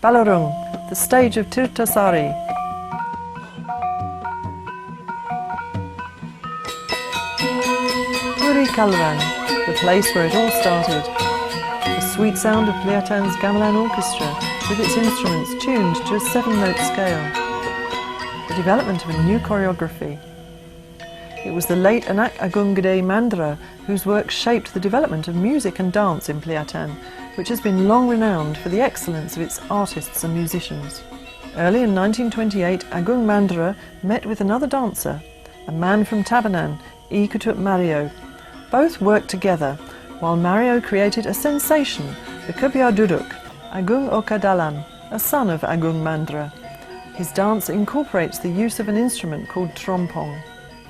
Balerung, the stage of Tirtasari. Puri Kalran, the place where it all started. The sweet sound of Peliatan's gamelan orchestra, with its instruments tuned to a 7-note scale. The development of a new choreography. It was the late Anak Agung Gede Mandra whose work shaped the development of music and dance in Peliatan, which has been long renowned for the excellence of its artists and musicians. Early in 1928, Agung Mandra met with another dancer, a man from Tabanan, I Kutut Mario. Both worked together, while Mario created a sensation, the Kegiatan Duduk, Agung Okadalam, a son of Agung Mandra. His dance incorporates the use of an instrument called trompong.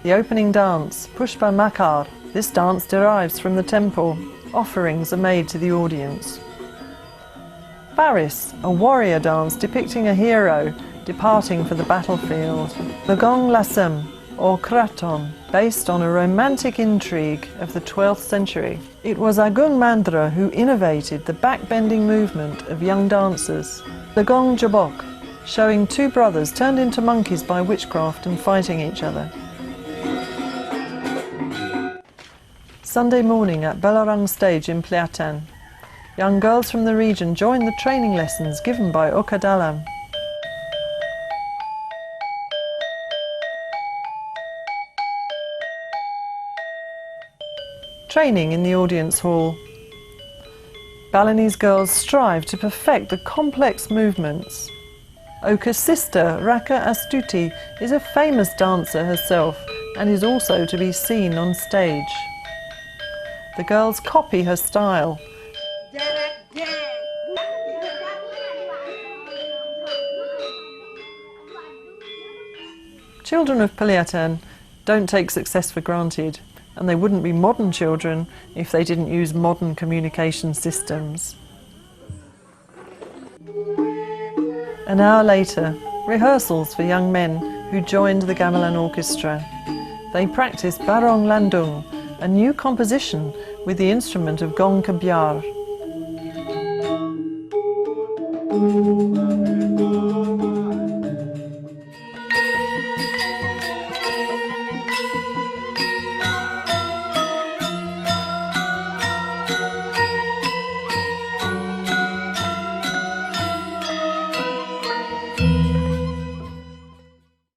The opening dance, Pushpa Makar. This dance derives from the temple. Offerings are made to the audience. Baris, a warrior dance depicting a hero departing for the battlefield. The Gong Lasem, or Kraton, based on a romantic intrigue of the 12th century. It was Agung Mandra who innovated the backbending movement of young dancers. The Gong Jabok, showing two brothers turned into monkeys by witchcraft and fighting each other. Sunday morning at Balerung stage in Peliatan. Young girls from the region joined the training lessons given by Okadalam. Training in the audience hall. Balinese girls strive to perfect the complex movements. Oka's sister, Raka Astuti, is a famous dancer herself and is also to be seen on stage. The girls copy her style. Children of Peliatan don't take success for granted, and they wouldn't be modern children if they didn't use modern communication systems. An hour later, rehearsals for young men who joined the gamelan orchestra. They practiced Barong Landung, a new composition with the instrument of gong kebyar.